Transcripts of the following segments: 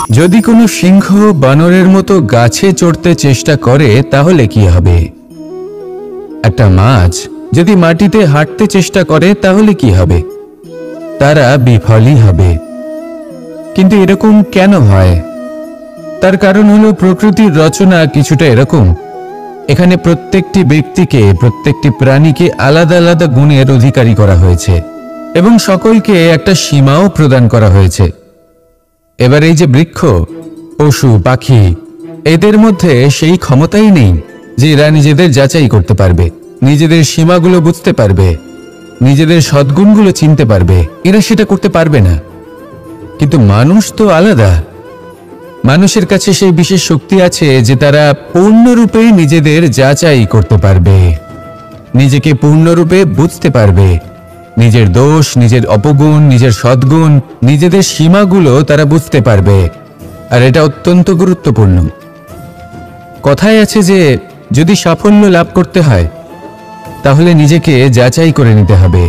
যদি কোনো সিংহ বানরের মতো গাছে চড়তে চেষ্টা করে তাহলে কি হবে? একটা মাছ যদি মাটিতে হাঁটতে চেষ্টা করে তাহলে কি হবে? তারা বিফলই হবে। কিন্তু এরকম কেন হয়? তার কারণ হলো প্রকৃতির রচনা কিছুটা এরকম। এখানে প্রত্যেকটি ব্যক্তিকে, প্রত্যেকটি প্রাণীকে আলাদা আলাদা গুণের অধিকারী করা হয়েছে এবং সকলকে একটা সীমাও প্রদান করা হয়েছে। এবার এই যে বৃক্ষ, পশু, পাখি, এদের মধ্যে সেই ক্ষমতাই নেই যে এরা নিজেদের যাচাই করতে পারবে, নিজেদের সীমাগুলো বুঝতে পারবে, নিজেদের সদ্গুণগুলো চিনতে পারবে। এরা সেটা করতে পারবে না। কিন্তু মানুষ তো আলাদা। মানুষের কাছে সেই বিশেষ শক্তি আছে যে তারা পূর্ণরূপে নিজেদের যাচাই করতে পারবে, নিজেকে পূর্ণরূপে বুঝতে পারবে, নিজের দোষ, নিজের অপগুণ, নিজের সদ্গুণ, নিজেদের সীমাগুলো তারা বুঝতে পারবে। আর এটা অত্যন্ত গুরুত্বপূর্ণ। কথায় আছে যে যদি সাফল্য লাভ করতে হয় তাহলে নিজেকে যাচাই করে নিতে হবে।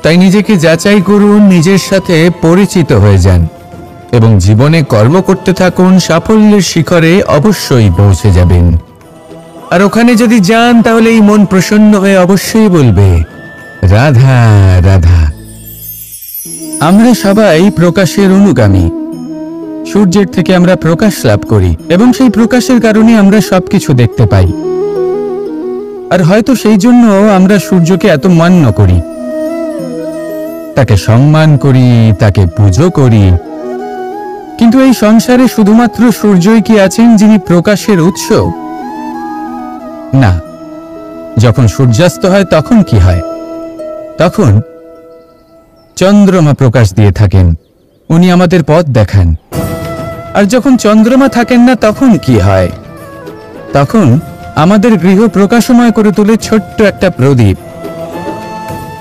তাই নিজেকে যাচাই করুন, নিজের সাথে পরিচিত হয়ে যান এবং জীবনে কর্ম করতে থাকুন। সাফল্যের শিখরে অবশ্যই পৌঁছে যাবেন। আর ওখানে যদি যান তাহলে এই মন প্রসন্ন হয়ে অবশ্যই বলবে, রাধা রাধা। আমরা সবাই প্রকাশের অনুগামী। সূর্যের থেকে আমরা প্রকাশ লাভ করি এবং সেই প্রকাশের কারণে আমরা সবকিছু দেখতে পাই। আর হয়তো সেই জন্য আমরা সূর্যকে এত মান্য করি, তাকে সম্মান করি, তাকে পুজো করি। কিন্তু এই সংসারে শুধুমাত্র সূর্যই কি আছেন যিনি প্রকাশের উৎস? না। যখন সূর্যাস্ত হয় তখন কি হয়? তখন চন্দ্রমা প্রকাশ দিয়ে থাকেন, উনি আমাদের পথ দেখান। আর যখন চন্দ্রমা থাকেন না তখন কি হয়? তখন আমাদের গৃহ প্রকাশময় করে তোলে ছোট্ট একটা প্রদীপ।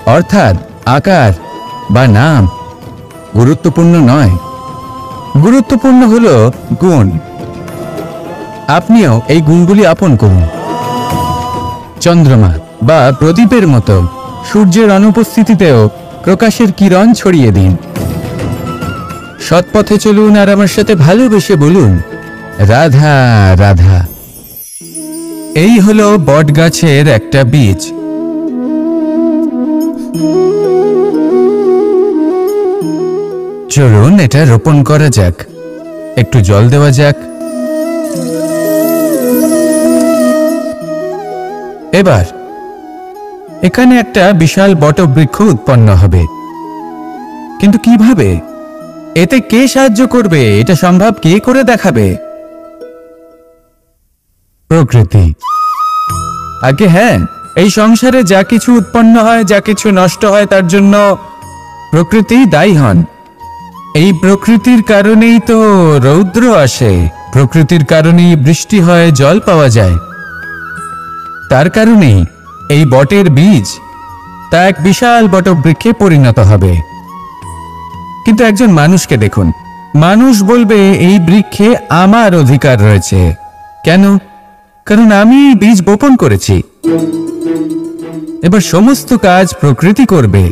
অর্থাৎ আকার বা নাম গুরুত্বপূর্ণ নয়, গুরুত্বপূর্ণ হলো গুণ। আপনিও এই গুণগুলি আপন করুন। চন্দ্রমা বা প্রদীপের মতো সূর্যের অনুপস্থিতিতেও প্রকাশের কিরণ ছড়িয়ে দিন। সৎপথে চলুন আর আমার সাথে ভালোবেসে বলুন, রাধা রাধা। এই হলো বটগাছের একটা বীজ। চলুন এটা রোপণ করা যাক, একটু জল দেওয়া যাক। এবার এখানে একটা বিশাল বটবৃক্ষ উৎপন্ন হবে। কিন্তু কিভাবে? এতে কে সাহায্য করবে? এটা সম্ভব কে করে দেখাবে? প্রকৃতি। আগে হ্যাঁ, এই সংসারে যা কিছু উৎপন্ন হয়, যা কিছু নষ্ট হয়, তার জন্য প্রকৃতি দায়ী হন। এই প্রকৃতির কারণেই তো রৌদ্র আসে, প্রকৃতির কারণেই বৃষ্টি হয়, জল পাওয়া যায়। তার কারণেই এই বটের বীজ তা এক বিশাল বটবৃক্ষে পরিণত হবে। কিন্তু একজন মানুষকে দেখুন, মানুষ বলবে এই বৃক্ষে আমার অধিকার রয়েছে। কেন? কারণ আমি বীজ বপন করেছি। এবার সমস্ত কাজ প্রকৃতি করবে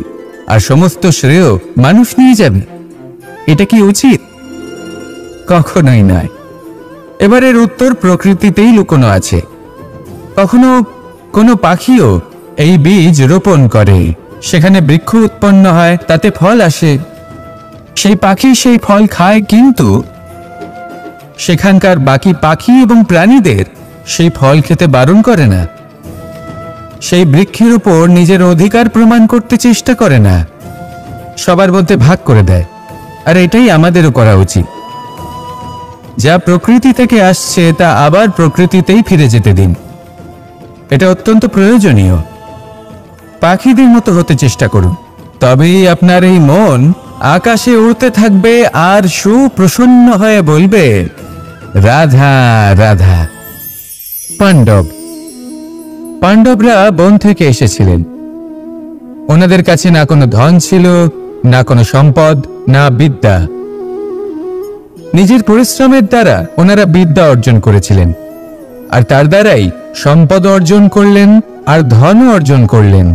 আর সমস্ত শ্রেয় মানুষ নিয়ে যাবে। এটা কি উচিত? কখনোই নয়। এবারের উত্তর প্রকৃতিতেই লুকোনো আছে। কখনো কোনো পাখিও এই বীজ রোপণ করে, সেখানে বৃক্ষ উৎপন্ন হয়, তাতে ফল আসে, সেই পাখি সেই ফল খায়, কিন্তু সেখানকার বাকি পাখি এবং প্রাণীদের সেই ফল খেতে বারণ করে না। সেই বৃক্ষের উপর নিজের অধিকার প্রমাণ করতে চেষ্টা করে না, সবার মধ্যে ভাগ করে দেয়। আর এটাই আমাদেরও করা উচিত। যা প্রকৃতি থেকে আসছে তা আবার প্রকৃতিতেই ফিরে যেতে দিন। এটা অত্যন্ত প্রয়োজনীয়। পাখিদের মতো হতে চেষ্টা করুন, তবেই আপনার এই মন আকাশে উড়তে থাকবে আর সুপ্রসন্ন হয়ে বলবে, রাধা রাধা। পাণ্ডবরা বন থেকে এসেছিলেন। ওনাদের কাছে না কোনো ধন ছিল, না কোনো সম্পদ, না বিদ্যা। নিজের পরিশ্রমের দ্বারা ওনারা বিদ্যা অর্জন করেছিলেন, আর তার দ্বারাই সম্পদ অর্জন করলেন আর ধন অর্জন করলেন।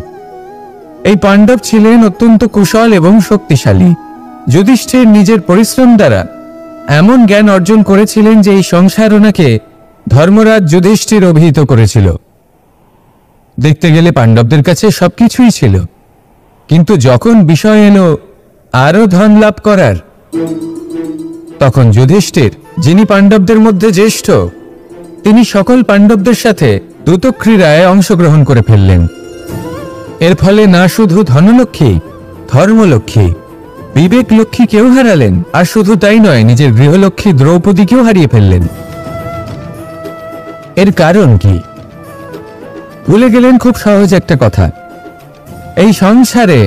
এই পাণ্ডব ছিলেন অত্যন্ত কুশল এবং শক্তিশালী। যুধিষ্ঠির নিজের পরিশ্রম দ্বারা এমন জ্ঞান অর্জন করেছিলেন যে এই সংসার ওনাকে ধর্মরাজ যুধিষ্ঠির অভিহিত করেছিল। দেখতে গেলে পাণ্ডবদের কাছে সবকিছুই ছিল, কিন্তু যখন বিষয় এলো আরো ধন লাভ করার, তখন যুধিষ্ঠির, যিনি পাণ্ডবদের মধ্যে জ্যেষ্ঠ, তিনি সকল পাণ্ডবদের সাথে দ্যুতক্রীড়ায় অংশগ্রহণ করে ফেললেন। এর ফলে না শুধু ধনলক্ষ্মী, ধর্মলক্ষ্মী, বিবেক লক্ষ্মী কেউ হারালেন, আর শুধু তাই নয়, নিজের গৃহলক্ষ্মী দ্রৌপদীকেও হারিয়ে ফেললেন। এর কারণ কি? ভুলে গেলেন খুব সহজ একটা কথা, এই সংসারে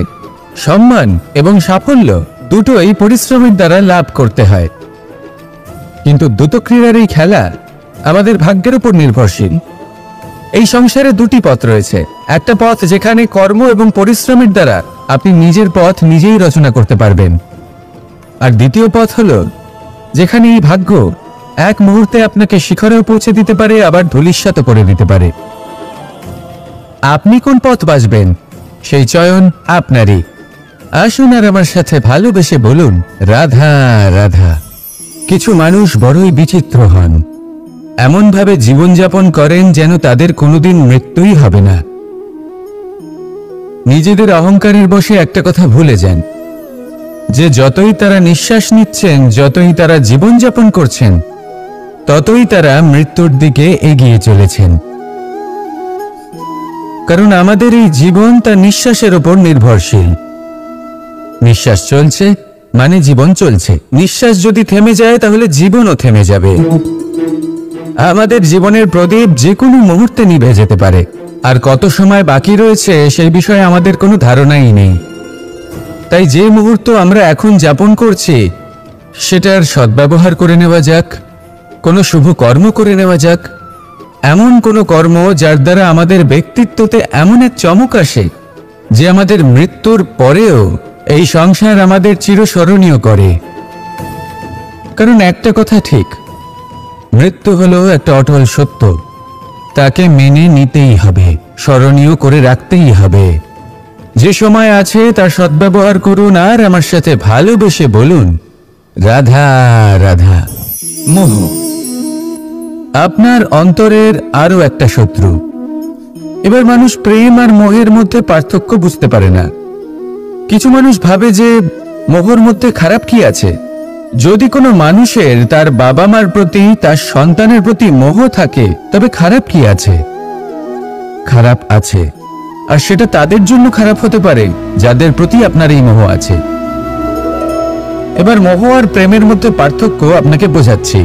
সম্মান এবং সাফল্য দুটোই পরিশ্রমের দ্বারা লাভ করতে হয়। কিন্তু দ্যুতক্রীড়ার এই খেলা আমাদের ভাগ্যের উপর নির্ভরশীল। এই সংসারে দুটি পথ রয়েছে, একটা পথ যেখানে কর্ম এবং পরিশ্রমের দ্বারা আপনি নিজের পথ নিজেই রচনা করতে পারবেন, আর দ্বিতীয় পথ হলো যেখানে এই ভাগ্য এক মুহূর্তে আপনাকে শিখরেও পৌঁছে দিতে পারে, আবার ধূলিসাৎ করে দিতে পারে। আপনি কোন পথ বাছবেন সেই চয়ন আপনারই। আসুন আর আমার সাথে ভালোবেসে বলুন, রাধা রাধা। কিছু মানুষ বড়ই বিচিত্র হন, এমনভাবে জীবনযাপন করেন যেন তাদের কোনোদিন মৃত্যুই হবে না। নিজেদের অহংকারের বশে একটা কথা ভুলে যান, যে যতই তারা নিঃশ্বাস নিচ্ছেন, যতই তারা জীবনযাপন করছেন, ততই তারা মৃত্যুর দিকে এগিয়ে চলেছেন। কারণ আমাদের এই জীবন তার নিঃশ্বাসের উপর নির্ভরশীল। নিঃশ্বাস চলছে মানে জীবন চলছে, নিঃশ্বাস যদি থেমে যায় তাহলে জীবনও থেমে যাবে। আমাদের জীবনের প্রদীপ যে কোনো মুহূর্তে নিভে যেতে পারে, আর কত সময় বাকি রয়েছে সেই বিষয়ে আমাদের কোনো ধারণাই নেই। তাই যে মুহূর্ত আমরা এখন যাপন করছি সেটার সদ্ব্যবহার করে নেওয়া যাক, কোনো শুভ কর্ম করে নেওয়া যাক, এমন কোনো কর্ম যার দ্বারা আমাদের ব্যক্তিত্বতে এমন এক চমক আসে যে আমাদের মৃত্যুর পরেও এই সংসার আমাদের চিরস্মরণীয় করে। কারণ একটা কথা ঠিক, মৃত্যু হলো একটা অটল সত্য, তাকে মেনে নিতেই হবে, স্মরণীয় করে রাখতেই হবে। যে সময় আছে তার সদ্ব্যবহার করুন, আর আমার সাথে ভালোবেসে বলুন, রাধা রাধা। মোহ আপনার অন্তরের আরো একটা শত্রু। এবার মানুষ প্রেম আর মোহের মধ্যে পার্থক্য বুঝতে পারে না। কিছু মানুষ ভাবে যে মোহর মধ্যে খারাপ কি আছে। যদি কোনো মানুষের তার বাবা মার প্রতি, তার সন্তানের প্রতি মোহ থাকে, তবে খারাপ কি আছে? খারাপ আছে, আর সেটা তাদের জন্য খারাপ হতে পারে যাদের প্রতি আপনার এই মোহ আছে। এবার মোহ আর প্রেমের মধ্যে পার্থক্য আপনাকে বোঝাচ্ছি।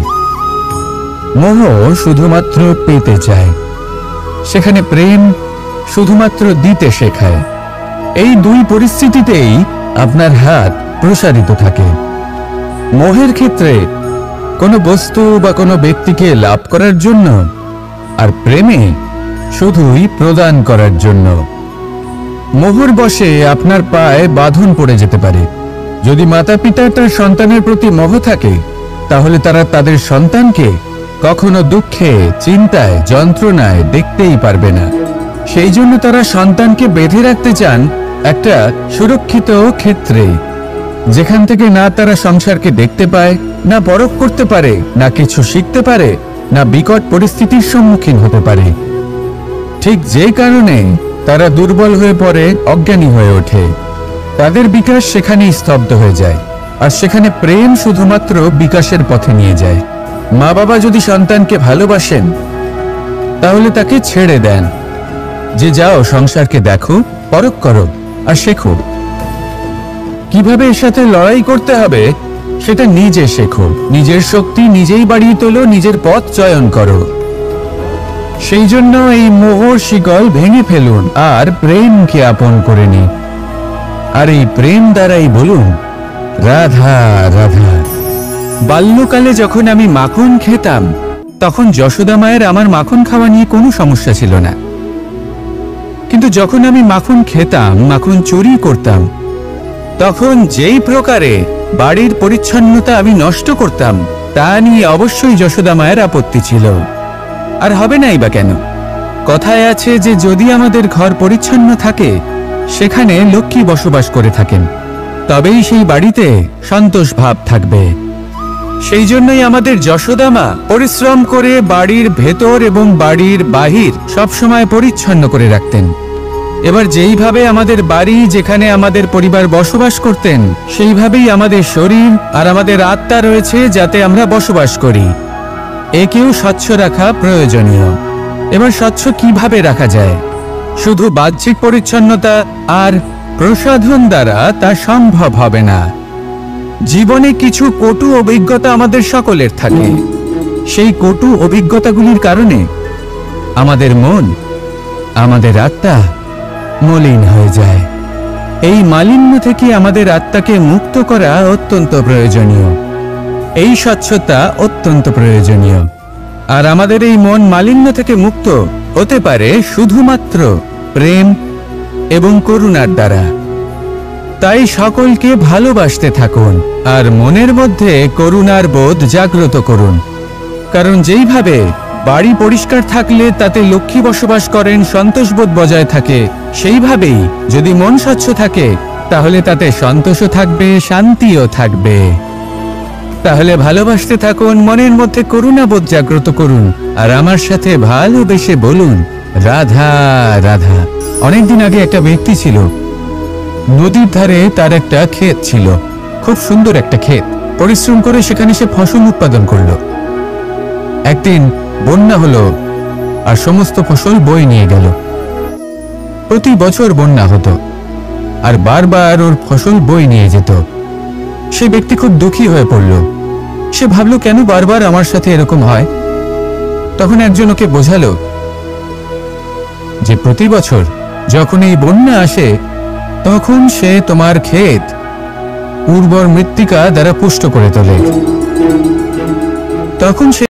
মোহ শুধুমাত্র পেতে চায়, সেখানে প্রেম শুধুমাত্র দিতে শেখায়। এই দুই পরিস্থিতিতেই আপনার হাত প্রসারিত থাকে। মোহের ক্ষেত্রে কোনো বস্তু বা কোনো ব্যক্তিকে লাভ করার জন্য, আর প্রেমে শুধুই প্রদান করার জন্য। মোহর বশে আপনার পায়ে বাঁধন পড়ে যেতে পারে। যদি মাতা পিতার তার সন্তানের প্রতি মোহ থাকে, তাহলে তারা তাদের সন্তানকে কখনো দুঃখে, চিন্তায়, যন্ত্রণায় দেখতেই পারবে না। সেই জন্য তারা সন্তানকে বেঁধে রাখতে চান একটা সুরক্ষিত ক্ষেত্রে, যেখান থেকে না তারা সংসারকে দেখতে পায়, না পরখ করতে পারে, না কিছু শিখতে পারে, না বিকট পরিস্থিতির সম্মুখীন হতে পারে। ঠিক যে কারণে তারা দুর্বল হয়ে পড়ে, অজ্ঞানী হয়ে ওঠে। তাদের বিকাশ সেখানেই স্তব্ধ হয়ে যায়, আর সেখানে প্রেম শুধুমাত্র বিকাশের পথে নিয়ে যায়। মা বাবা যদি সন্তানকে ভালোবাসেন, তাহলে তাকে ছেড়ে দেন, যে যাও সংসারকে দেখো, পরখ করো আর শেখো। কিভাবে এর সাথে লড়াই করতে হবে সেটা নিজে শেখো। নিজের শক্তি নিজেই বাড়িয়ে তোলো, নিজের পথ চয়ন করো। সেই জন্য এই মোহর শিকল ভেঙে ফেলুন আর প্রেমকে আপন করে নিন। আর এই প্রেম দ্বারাই বলুন, রাধা রাধা। বাল্যকালে যখন আমি মাখন খেতাম, তখন যশোদা মায়ের আমার মাখন খাওয়া নিয়ে কোনো সমস্যা ছিল না। কিন্তু যখন আমি মাখন খেতাম, মাখন চুরি করতাম, তখন যেই প্রকারে বাড়ির পরিচ্ছন্নতা আমি নষ্ট করতাম, তা নিয়ে অবশ্যই যশোদা মায়ের আপত্তি ছিল। আর হবে নাই বা কেন? কথায় আছে যে যদি আমাদের ঘর পরিচ্ছন্ন থাকে, সেখানে লক্ষ্মী বসবাস করে থাকেন, তবেই সেই বাড়িতে সন্তোষ ভাব থাকবে। সেই জন্যই আমাদের যশোদা মা পরিশ্রম করে বাড়ির ভেতর এবং বাড়ির বাহির সবসময় পরিচ্ছন্ন করে রাখতেন। এবার যেইভাবে আমাদের বাড়ি, যেখানে আমাদের পরিবার বসবাস করতেন, সেইভাবেই আমাদের শরীর আর আমাদের আত্মা রয়েছে, যাতে আমরা বসবাস করি। একেও স্বচ্ছ রাখা প্রয়োজনীয়। এবার স্বচ্ছ কিভাবে রাখা যায়? শুধু বাহ্যিক পরিচ্ছন্নতা আর প্রসাধন দ্বারা তা সম্ভব হবে না। জীবনে কিছু কটু অভিজ্ঞতা আমাদের সকলের থাকে। সেই কটু অভিজ্ঞতাগুলির কারণে আমাদের মন, আমাদের আত্মা মলিন হয়ে যায়। এই মালিন্য থেকে আমাদের আত্মাকে মুক্ত করা অত্যন্ত প্রয়োজনীয়। এই স্বচ্ছতা অত্যন্ত প্রয়োজনীয়। আর আমাদের এই মন মালিন্য থেকে মুক্ত হতে পারে শুধুমাত্র প্রেম এবং করুণার দ্বারা। তাই সকলকে ভালোবাসতে থাকুন আর মনের মধ্যে করুণার বোধ জাগ্রত করুন। কারণ যেইভাবে বাড়ি পরিষ্কার থাকলে তাতে লক্ষ্মী বসবাস করেন, সন্তোষবোধ বজায় থাকে, সেইভাবেই যদি মন স্বচ্ছ থাকে তাহলে তাতে সন্তোষও থাকবে, শান্তিও থাকবে। তাহলে ভালোবাসতে থাকুন, মনের মধ্যে করুণাবোধ জাগ্রত করুন আর আমার সাথে ভালোবেসে বলুন, রাধা রাধা। অনেকদিন আগে একটা ব্যক্তি ছিল, নদীর ধারে তার একটা ক্ষেত ছিল, খুব সুন্দর একটা ক্ষেত। পরিশ্রম করে সেখানে সে ফসল উৎপাদন করলো। একদিন বন্যা হলো আর সমস্ত ফসল বয়ে নিয়ে গেল। প্রতি বছর বন্যা হতো আর বারবার ওর ফসল বয়ে নিয়ে যেত। সে ব্যক্তি খুব দুঃখী হয়ে পড়ল। সে ভাবলো, কেন বারবার আমার সাথে এরকম হয়? তখন একজন ওকে বোঝালো যে প্রতি বছর যখন এই বন্যা আসে তখন সে তোমার ক্ষেত উর্বর মৃত্তিকা দ্বারা পুষ্ট করে তোলে। তখন সে